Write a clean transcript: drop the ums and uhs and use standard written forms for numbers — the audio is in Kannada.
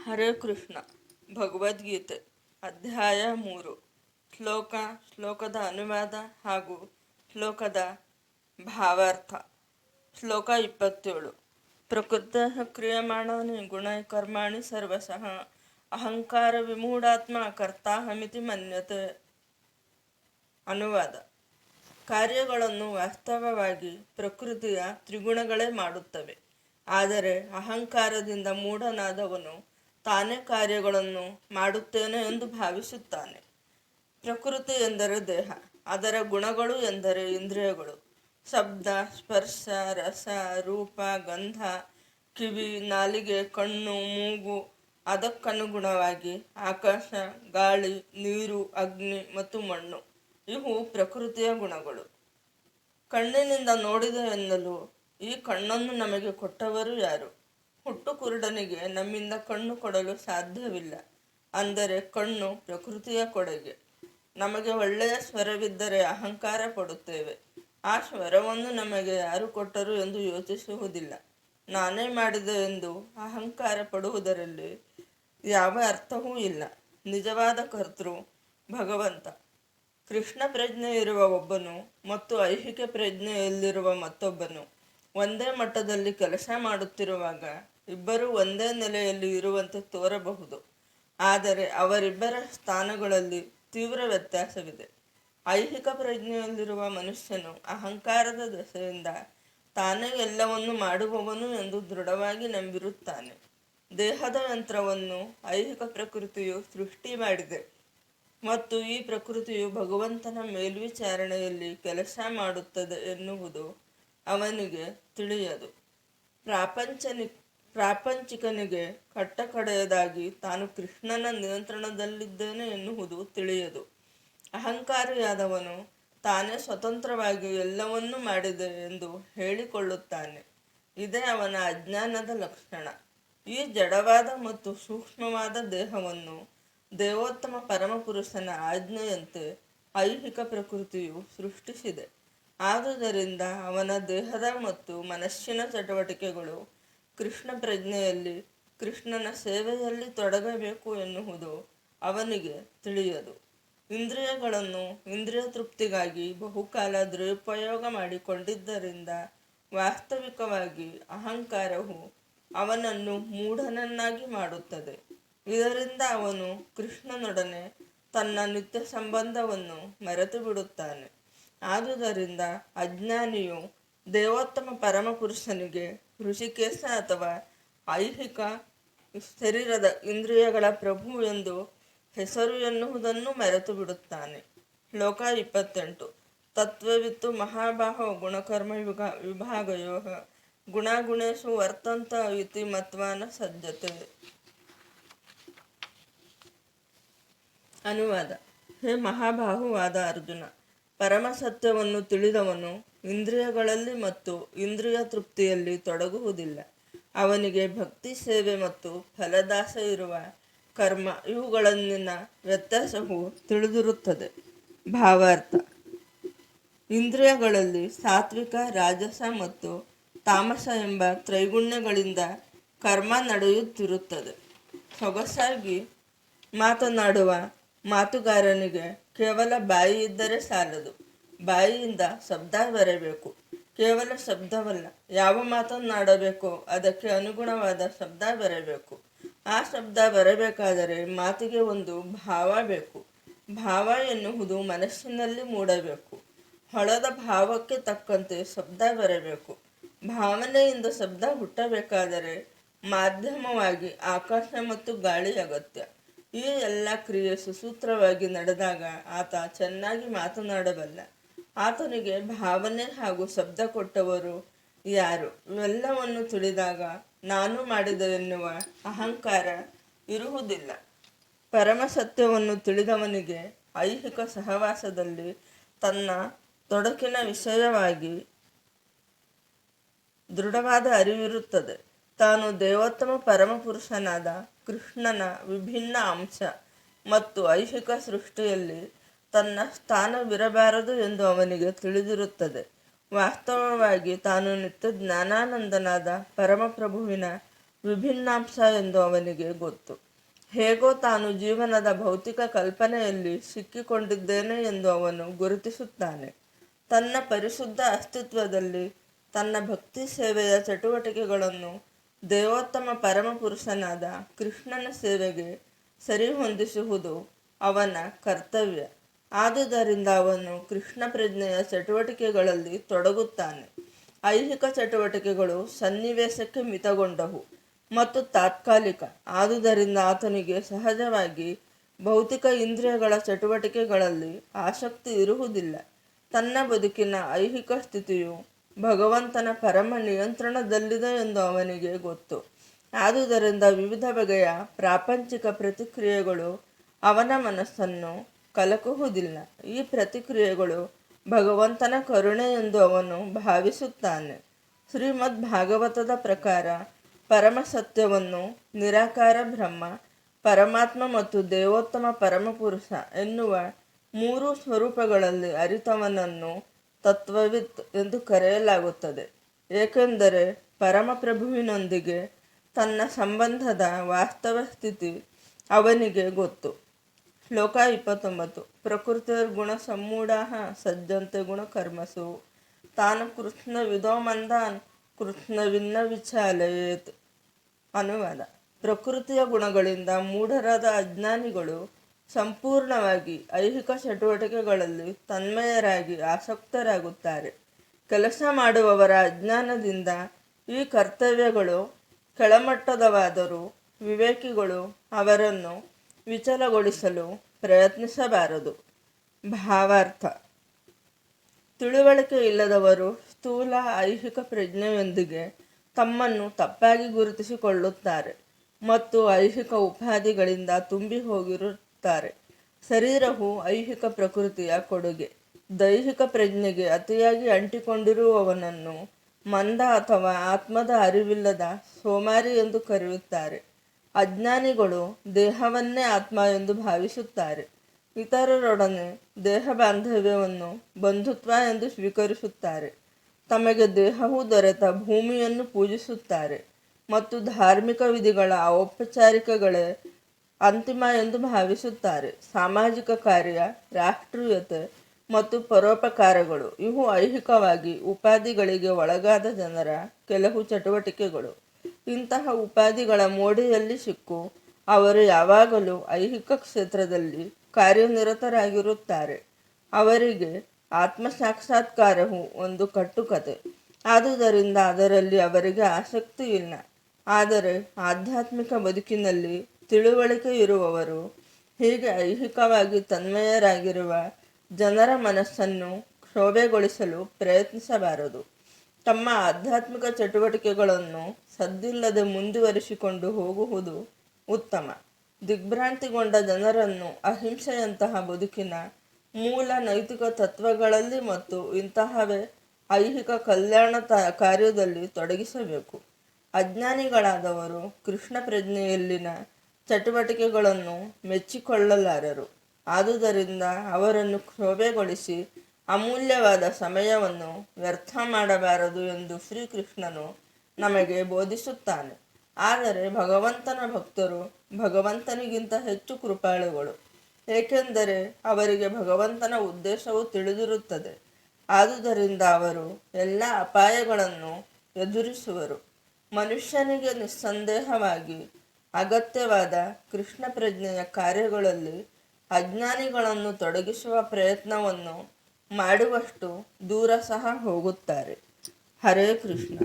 ಹರೇ ಕೃಷ್ಣ. ಭಗವದ್ಗೀತೆ ಅಧ್ಯಾಯ 3. ಶ್ಲೋಕದ ಅನುವಾದ ಹಾಗೂ ಶ್ಲೋಕದ ಭಾವಾರ್ಥ. ಶ್ಲೋಕ 27. ಪ್ರಕೃತಃ ಕ್ರಿಯಮಾಣಾನಿ ಗುಣೈ ಕರ್ಮಾಣಿ ಸರ್ವಶಃ ಅಹಂಕಾರ ವಿಮೂಢಾತ್ಮ ಕರ್ತಾಹಮಿತಿ ಮನ್ಯತೆ. ಅನುವಾದ: ಕಾರ್ಯಗಳನ್ನು ವಾಸ್ತವವಾಗಿ ಪ್ರಕೃತಿಯ ತ್ರಿಗುಣಗಳೇ ಮಾಡುತ್ತವೆ. ಆದರೆ ಅಹಂಕಾರದಿಂದ ಮೂಢನಾದವನು ತಾನೇ ಕಾರ್ಯಗಳನ್ನು ಮಾಡುತ್ತೇನೆ ಎಂದು ಭಾವಿಸುತ್ತಾನೆ. ಪ್ರಕೃತಿ ಎಂದರೆ ದೇಹ, ಅದರ ಗುಣಗಳು ಎಂದರೆ ಇಂದ್ರಿಯಗಳು. ಶಬ್ದ, ಸ್ಪರ್ಶ, ರಸ, ರೂಪ, ಗಂಧ, ಕಿವಿ, ನಾಲಿಗೆ, ಕಣ್ಣು, ಮೂಗು, ಅದಕ್ಕನುಗುಣವಾಗಿ ಆಕಾಶ, ಗಾಳಿ, ನೀರು, ಅಗ್ನಿ ಮತ್ತು ಮಣ್ಣು ಇವು ಪ್ರಕೃತಿಯ ಗುಣಗಳು. ಕಣ್ಣಿನಿಂದ ನೋಡಿದೆ ಎನ್ನಲು ಈ ಕಣ್ಣನ್ನು ನಮಗೆ ಕೊಟ್ಟವರು ಯಾರು? ಹುಟ್ಟು ಕುರುಡನಿಗೆ ನಮ್ಮಿಂದ ಕಣ್ಣು ಕೊಡಲು ಸಾಧ್ಯವಿಲ್ಲ. ಅಂದರೆ ಕಣ್ಣು ಪ್ರಕೃತಿಯ ಕೊಡುಗೆ. ನಮಗೆ ಒಳ್ಳೆಯ ಸ್ವರವಿದ್ದರೆ ಅಹಂಕಾರ ಪಡುತ್ತೇವೆ. ಆ ಸ್ವರವನ್ನು ನಮಗೆ ಯಾರು ಕೊಟ್ಟರು ಎಂದು ಯೋಚಿಸುವುದಿಲ್ಲ. ನಾನೇ ಮಾಡಿದೆ ಎಂದು ಅಹಂಕಾರ ಪಡುವುದರಲ್ಲಿ ಯಾವ ಅರ್ಥವೂ ಇಲ್ಲ. ನಿಜವಾದ ಕರ್ತೃ ಭಗವಂತ. ಕೃಷ್ಣ ಪ್ರಜ್ಞೆ ಇರುವ ಒಬ್ಬನು ಮತ್ತು ಐಹಿಕ ಪ್ರಜ್ಞೆಯಲ್ಲಿರುವ ಮತ್ತೊಬ್ಬನು ಒಂದೇ ಮಟ್ಟದಲ್ಲಿ ಕೆಲಸ ಮಾಡುತ್ತಿರುವಾಗ ಇಬ್ಬರೂ ಒಂದೇ ನೆಲೆಯಲ್ಲಿ ಇರುವಂತೆ ತೋರಬಹುದು. ಆದರೆ ಅವರಿಬ್ಬರ ಸ್ಥಾನಗಳಲ್ಲಿ ತೀವ್ರ ವ್ಯತ್ಯಾಸವಿದೆ. ಐಹಿಕ ಪ್ರಜ್ಞೆಯಲ್ಲಿರುವ ಮನುಷ್ಯನು ಅಹಂಕಾರದ ದೆಸೆಯಿಂದ ತಾನೇ ಎಲ್ಲವನ್ನು ಮಾಡುವವನು ಎಂದು ದೃಢವಾಗಿ ನಂಬಿರುತ್ತಾನೆ. ದೇಹದ ಯಂತ್ರವನ್ನು ಐಹಿಕ ಪ್ರಕೃತಿಯು ಸೃಷ್ಟಿ ಮಾಡಿದೆ ಮತ್ತು ಈ ಪ್ರಕೃತಿಯು ಭಗವಂತನ ಮೇಲ್ವಿಚಾರಣೆಯಲ್ಲಿ ಕೆಲಸ ಮಾಡುತ್ತದೆ ಎನ್ನುವುದು ಅವನಿಗೆ ತಿಳಿಯದು. ಪ್ರಾಪಂಚಿಕನಿಗೆ ಕಟ್ಟಕಡೆಯದಾಗಿ ತಾನು ಕೃಷ್ಣನ ನಿಯಂತ್ರಣದಲ್ಲಿದ್ದೇನೆ ಎನ್ನುವುದು ತಿಳಿಯದು. ಅಹಂಕಾರಿಯಾದವನು ತಾನೇ ಸ್ವತಂತ್ರವಾಗಿ ಎಲ್ಲವನ್ನೂ ಮಾಡಿದೆ ಎಂದು ಹೇಳಿಕೊಳ್ಳುತ್ತಾನೆ. ಇದೇ ಅವನ ಅಜ್ಞಾನದ ಲಕ್ಷಣ. ಈ ಜಡವಾದ ಮತ್ತು ಸೂಕ್ಷ್ಮವಾದ ದೇಹವನ್ನು ದೇವೋತ್ತಮ ಪರಮಪುರುಷನ ಆಜ್ಞೆಯಂತೆ ಐಹಿಕ ಪ್ರಕೃತಿಯು ಸೃಷ್ಟಿಸಿದೆ. ಆದುದರಿಂದ ಅವನ ದೇಹದ ಮತ್ತು ಮನಸ್ಸಿನ ಚಟುವಟಿಕೆಗಳು ಕೃಷ್ಣ ಪ್ರಜ್ಞೆಯಲ್ಲಿ, ಕೃಷ್ಣನ ಸೇವೆಯಲ್ಲಿ ತೊಡಗಬೇಕು ಎನ್ನುವುದು ಅವನಿಗೆ ತಿಳಿಯದು. ಇಂದ್ರಿಯಗಳನ್ನು ಇಂದ್ರಿಯ ತೃಪ್ತಿಗಾಗಿ ಬಹುಕಾಲ ದುರುಪಯೋಗ ಮಾಡಿಕೊಂಡಿದ್ದರಿಂದ ವಾಸ್ತವಿಕವಾಗಿ ಅಹಂಕಾರವು ಅವನನ್ನು ಮೂಢನನ್ನಾಗಿ ಮಾಡುತ್ತದೆ. ಇದರಿಂದ ಅವನು ಕೃಷ್ಣನೊಡನೆ ತನ್ನ ನಿತ್ಯ ಸಂಬಂಧವನ್ನು ಮರೆತು ಬಿಡುತ್ತಾನೆ. ಆದುದರಿಂದ ಅಜ್ಞಾನಿಯು ದೇವೋತ್ತಮ ಪರಮಪುರುಷನಿಗೆ ಋಷಿಕೇಶ ಅಥವಾ ಐಹಿಕ ಶರೀರದ ಇಂದ್ರಿಯಗಳ ಪ್ರಭು ಎಂದು ಹೆಸರು ಎನ್ನುವುದನ್ನು ಮರೆತು ಬಿಡುತ್ತಾನೆ. ಶ್ಲೋಕ 28. ತತ್ವವಿತ್ತು ಮಹಾಬಾಹೋ ಗುಣಕರ್ಮ ವಿಭಾಗಯೋ ಗುಣಗುಣೇಶು ವರ್ತಂತ ಇತಿ ಮತ್ವಾನ ಸಜ್ಜತೆ. ಅನುವಾದ: ಹೇ ಮಹಾಬಾಹುವಾದ ಅರ್ಜುನ, ಪರಮ ಸತ್ಯವನ್ನು ತಿಳಿದವನು ಇಂದ್ರಿಯಗಳಲ್ಲಿ ಮತ್ತು ಇಂದ್ರಿಯ ತೃಪ್ತಿಯಲ್ಲಿ ತೊಡಗುವುದಿಲ್ಲ. ಅವನಿಗೆ ಭಕ್ತಿ, ಸೇವೆ ಮತ್ತು ಫಲದಾಸೆ ಇರುವ ಕರ್ಮ ಇವುಗಳಲ್ಲಿನ ವ್ಯತ್ಯಾಸವು ತಿಳಿದಿರುತ್ತದೆ. ಭಾವಾರ್ಥ: ಇಂದ್ರಿಯಗಳಲ್ಲಿ ಸಾತ್ವಿಕ, ರಾಜಸ ಮತ್ತು ತಾಮಸ ಎಂಬ ತ್ರೈಗುಣ್ಯಗಳಿಂದ ಕರ್ಮ ನಡೆಯುತ್ತಿರುತ್ತದೆ. ಸೊಗಸಾಗಿ ಮಾತನಾಡುವ ಮಾತುಗಾರನಿಗೆ ಕೇವಲ ಬಾಯಿ ಇದ್ದರೆ ಸಾಲದು. ಬಾಯಿಯಿಂದ ಶಬ್ದ ಬರಬೇಕು. ಕೇವಲ ಶಬ್ದವಲ್ಲ, ಯಾವ ಮಾತನಾಡಬೇಕೋ ಅದಕ್ಕೆ ಅನುಗುಣವಾದ ಶಬ್ದ ಬರಬೇಕು. ಆ ಶಬ್ದ ಬರಬೇಕಾದರೆ ಮಾತಿಗೆ ಒಂದು ಭಾವ ಬೇಕು. ಭಾವ ಎನ್ನುವುದು ಮನಸ್ಸಿನಲ್ಲಿ ಮೂಡಬೇಕು. ಹೊಳದ ಭಾವಕ್ಕೆ ತಕ್ಕಂತೆ ಶಬ್ದ ಬರಬೇಕು. ಭಾವನೆಯಿಂದ ಶಬ್ದ ಹುಟ್ಟಬೇಕಾದರೆ ಮಾಧ್ಯಮವಾಗಿ ಆಕಾಶ ಮತ್ತು ಗಾಳಿ ಅಗತ್ಯ. ಈ ಎಲ್ಲ ಕ್ರಿಯೆ ಸುಸೂತ್ರವಾಗಿ ನಡೆದಾಗ ಆತ ಚೆನ್ನಾಗಿ ಮಾತನಾಡಬಲ್ಲ. ಆತನಿಗೆ ಭಾವನೆ ಹಾಗೂ ಶಬ್ದ ಕೊಟ್ಟವರು ಯಾರು? ಇವೆಲ್ಲವನ್ನು ತಿಳಿದಾಗ ನಾನು ಮಾಡಿದೆ ಎನ್ನುವ ಅಹಂಕಾರ ಇರುವುದಿಲ್ಲ. ಪರಮ ಸತ್ಯವನ್ನು ತಿಳಿದವನಿಗೆ ಐಹಿಕ ಸಹವಾಸದಲ್ಲಿ ತನ್ನ ತೊಡಕಿನ ವಿಷಯವಾಗಿ ದೃಢವಾದ ಅರಿವಿರುತ್ತದೆ. ತಾನು ದೇವೋತ್ತಮ ಪರಮಪುರುಷನಾದ ಕೃಷ್ಣನ ವಿಭಿನ್ನ ಅಂಶ ಮತ್ತು ಐಹಿಕ ಸೃಷ್ಟಿಯಲ್ಲಿ ತನ್ನ ಸ್ಥಾನವಿರಬಾರದು ಎಂದು ಅವನಿಗೆ ತಿಳಿದಿರುತ್ತದೆ. ವಾಸ್ತವವಾಗಿ ತಾನು ನಿತ್ಯ ಜ್ಞಾನಾನಂದನಾದ ಪರಮಪ್ರಭುವಿನ ವಿಭಿನ್ನಾಂಶ ಎಂದು ಅವನಿಗೆ ಗೊತ್ತು. ಹೇಗೋ ತಾನು ಜೀವನದ ಭೌತಿಕ ಕಲ್ಪನೆಯಲ್ಲಿ ಸಿಕ್ಕಿಕೊಂಡಿದ್ದೇನೆ ಎಂದು ಅವನು ಗುರುತಿಸುತ್ತಾನೆ. ತನ್ನ ಪರಿಶುದ್ಧ ಅಸ್ತಿತ್ವದಲ್ಲಿ ತನ್ನ ಭಕ್ತಿ ಸೇವೆಯ ಚಟುವಟಿಕೆಗಳನ್ನು ದೇವೋತ್ತಮ ಪರಮಪುರುಷನಾದ ಕೃಷ್ಣನ ಸೇವೆಗೆ ಸರಿಹೊಂದಿಸುವುದು ಅವನ ಕರ್ತವ್ಯ. ಆದುದರಿಂದ ಅವನು ಕೃಷ್ಣ ಪ್ರಜ್ಞೆಯ ಚಟುವಟಿಕೆಗಳಲ್ಲಿ ತೊಡಗುತ್ತಾನೆ. ಐಹಿಕ ಚಟುವಟಿಕೆಗಳು ಸನ್ನಿವೇಶಕ್ಕೆ ಮಿತಗೊಂಡವು ಮತ್ತು ತಾತ್ಕಾಲಿಕ. ಆದುದರಿಂದ ಆತನಿಗೆ ಸಹಜವಾಗಿ ಭೌತಿಕ ಇಂದ್ರಿಯಗಳ ಚಟುವಟಿಕೆಗಳಲ್ಲಿ ಆಸಕ್ತಿ ಇರುವುದಿಲ್ಲ. ತನ್ನ ಬದುಕಿನ ಐಹಿಕ ಸ್ಥಿತಿಯು ಭಗವಂತನ ಪರಮ ನಿಯಂತ್ರಣದಲ್ಲಿದೆ ಎಂದು ಅವನಿಗೆ ಗೊತ್ತು. ಆದುದರಿಂದ ವಿವಿಧ ಬಗೆಯ ಪ್ರಾಪಂಚಿಕ ಪ್ರತಿಕ್ರಿಯೆಗಳು ಅವನ ಮನಸ್ಸನ್ನು ಕಲಕುವುದಿಲ್ಲ. ಈ ಪ್ರತಿಕ್ರಿಯೆಗಳು ಭಗವಂತನ ಕರುಣೆ ಎಂದು ಅವನು ಭಾವಿಸುತ್ತಾನೆ. ಶ್ರೀಮದ್ ಭಾಗವತದ ಪ್ರಕಾರ ಪರಮ ಸತ್ಯವನ್ನು ನಿರಾಕಾರ ಬ್ರಹ್ಮ, ಪರಮಾತ್ಮ ಮತ್ತು ದೇವೋತ್ತಮ ಪರಮಪುರುಷ ಎನ್ನುವ ಮೂರು ಸ್ವರೂಪಗಳಲ್ಲಿ ಅರಿತವನನ್ನು ತತ್ವವಿತ್ ಎಂದು ಕರೆಯಲಾಗುತ್ತದೆ. ಏಕೆಂದರೆ ಪರಮಪ್ರಭುವಿನೊಂದಿಗೆ ತನ್ನ ಸಂಬಂಧದ ವಾಸ್ತವ ಸ್ಥಿತಿ ಅವನಿಗೆ ಗೊತ್ತು. ಶ್ಲೋಕ 29. ಪ್ರಕೃತಿರ್ಗುಣ ಸಮ್ಮೂಢಾ ಸಜ್ಜಂತೆ ಗುಣಕರ್ಮಸು ತಾನು ಕೃಷ್ಣವಿದೋ ಮಂದಾನ್ ಕೃಷ್ಣವಿನ್ನ ವಿಚಾಲಯೇತ್. ಅನುವಾದ: ಪ್ರಕೃತಿಯ ಗುಣಗಳಿಂದ ಮೂಢರಾದ ಅಜ್ಞಾನಿಗಳು ಸಂಪೂರ್ಣವಾಗಿ ಐಹಿಕ ಚಟುವಟಿಕೆಗಳಲ್ಲಿ ತನ್ಮಯರಾಗಿ ಆಸಕ್ತರಾಗುತ್ತಾರೆ. ಕೆಲಸ ಮಾಡುವವರ ಅಜ್ಞಾನದಿಂದ ಈ ಕರ್ತವ್ಯಗಳು ಕೆಳಮಟ್ಟದವಾದರೂ ವಿವೇಕಿಗಳು ಅವರನ್ನು ವಿಚಲಗೊಳಿಸಲು ಪ್ರಯತ್ನಿಸಬಾರದು. ಭಾವಾರ್ಥ: ತಿಳುವಳಿಕೆ ಇಲ್ಲದವರು ಸ್ಥೂಲ ಐಹಿಕ ಪ್ರಜ್ಞೆಯೊಂದಿಗೆ ತಮ್ಮನ್ನು ತಪ್ಪಾಗಿ ಗುರುತಿಸಿಕೊಳ್ಳುತ್ತಾರೆ ಮತ್ತು ಐಹಿಕ ಉಪಾಧಿಗಳಿಂದ ತುಂಬಿ ಹೋಗಿರುತ್ತಾರೆ. ಶರೀರವು ಐಹಿಕ ಪ್ರಕೃತಿಯ ಕೊಡುಗೆ. ದೈಹಿಕ ಪ್ರಜ್ಞೆಗೆ ಅತಿಯಾಗಿ ಅಂಟಿಕೊಂಡಿರುವವನನ್ನು ಮಂದ ಅಥವಾ ಆತ್ಮದ ಅರಿವಿಲ್ಲದ ಸೋಮಾರಿ ಎಂದು ಕರೆಯುತ್ತಾರೆ. ಅಜ್ಞಾನಿಗಳು ದೇಹವನ್ನೇ ಆತ್ಮ ಎಂದು ಭಾವಿಸುತ್ತಾರೆ. ಇತರರೊಡನೆ ದೇಹ ಬಾಂಧವ್ಯವನ್ನು ಬಂಧುತ್ವ ಎಂದು ಸ್ವೀಕರಿಸುತ್ತಾರೆ. ತಮಗೆ ದೇಹವು ದೊರೆತ ಭೂಮಿಯನ್ನು ಪೂಜಿಸುತ್ತಾರೆ ಮತ್ತು ಧಾರ್ಮಿಕ ವಿಧಿಗಳ ಔಪಚಾರಿಕಗಳೇ ಅಂತಿಮ ಎಂದು ಭಾವಿಸುತ್ತಾರೆ. ಸಾಮಾಜಿಕ ಕಾರ್ಯ, ರಾಷ್ಟ್ರೀಯತೆ ಮತ್ತು ಪರೋಪಕಾರಗಳು ಇವು ಐಹಿಕವಾಗಿ ಉಪಾಧಿಗಳಿಗೆ ಒಳಗಾದ ಜನರ ಕೆಲವು ಚಟುವಟಿಕೆಗಳು. ಇಂತಹ ಉಪಾಧಿಗಳ ಮೋಡಿಯಲ್ಲಿ ಸಿಕ್ಕು ಅವರು ಯಾವಾಗಲೂ ಐಹಿಕ ಕ್ಷೇತ್ರದಲ್ಲಿ ಕಾರ್ಯನಿರತರಾಗಿರುತ್ತಾರೆ. ಅವರಿಗೆ ಆತ್ಮಸಾಕ್ಷಾತ್ಕಾರವು ಒಂದು ಕಟ್ಟುಕತೆ. ಆದುದರಿಂದ ಅದರಲ್ಲಿ ಅವರಿಗೆ ಆಸಕ್ತಿ ಇಲ್ಲ. ಆದರೆ ಆಧ್ಯಾತ್ಮಿಕ ಬದುಕಿನಲ್ಲಿ ತಿಳುವಳಿಕೆ ಇರುವವರು ಹೀಗೆ ಐಹಿಕವಾಗಿ ತನ್ಮಯರಾಗಿರುವ ಜನರ ಮನಸ್ಸನ್ನು ಕ್ಷೋಭೆಗೊಳಿಸಲು ಪ್ರಯತ್ನಿಸಬಾರದು. ತಮ್ಮ ಆಧ್ಯಾತ್ಮಿಕ ಚಟುವಟಿಕೆಗಳನ್ನು ಸದ್ದಿಲ್ಲದೆ ಮುಂದುವರಿಸಿಕೊಂಡು ಹೋಗುವುದು ಉತ್ತಮ. ದಿಗ್ಭ್ರಾಂತಿಗೊಂಡ ಜನರನ್ನು ಅಹಿಂಸೆಯಂತಹ ಬದುಕಿನ ಮೂಲ ನೈತಿಕ ತತ್ವಗಳಲ್ಲಿ ಮತ್ತು ಇಂತಹವೇ ಐಹಿಕ ಕಲ್ಯಾಣ ಕಾರ್ಯದಲ್ಲಿ ತೊಡಗಿಸಬೇಕು. ಅಜ್ಞಾನಿಗಳಾದವರು ಕೃಷ್ಣ ಪ್ರಜ್ಞೆಯಲ್ಲಿನ ಚಟುವಟಿಕೆಗಳನ್ನು ಮೆಚ್ಚಿಕೊಳ್ಳಲಾರರು. ಆದುದರಿಂದ ಅವರನ್ನು ಕ್ಷೋಭೆಗೊಳಿಸಿ ಅಮೂಲ್ಯವಾದ ಸಮಯವನ್ನು ವ್ಯರ್ಥ ಮಾಡಬಾರದು ಎಂದು ಶ್ರೀಕೃಷ್ಣನು ನಮಗೆ ಬೋಧಿಸುತ್ತಾನೆ. ಆದರೆ ಭಗವಂತನ ಭಕ್ತರು ಭಗವಂತನಿಗಿಂತ ಹೆಚ್ಚು ಕೃಪಾಳುಗಳು, ಏಕೆಂದರೆ ಅವರಿಗೆ ಭಗವಂತನ ಉದ್ದೇಶವು ತಿಳಿದಿರುತ್ತದೆ. ಆದುದರಿಂದ ಅವರು ಎಲ್ಲ ಅಪಾಯಗಳನ್ನು ಎದುರಿಸುವರು. ಮನುಷ್ಯನಿಗೆ ನಿಸ್ಸಂದೇಹವಾಗಿ ಅಗತ್ಯವಾದ ಕೃಷ್ಣ ಪ್ರಜ್ಞೆಯ ಕಾರ್ಯಗಳಲ್ಲಿ ಅಜ್ಞಾನಿಗಳನ್ನು ತೊಡಗಿಸುವ ಪ್ರಯತ್ನವನ್ನು ಮಾಡುವಷ್ಟು ದೂರ ಸಹ ಹೋಗುತ್ತಾರೆ. ಹರೇ ಕೃಷ್ಣ.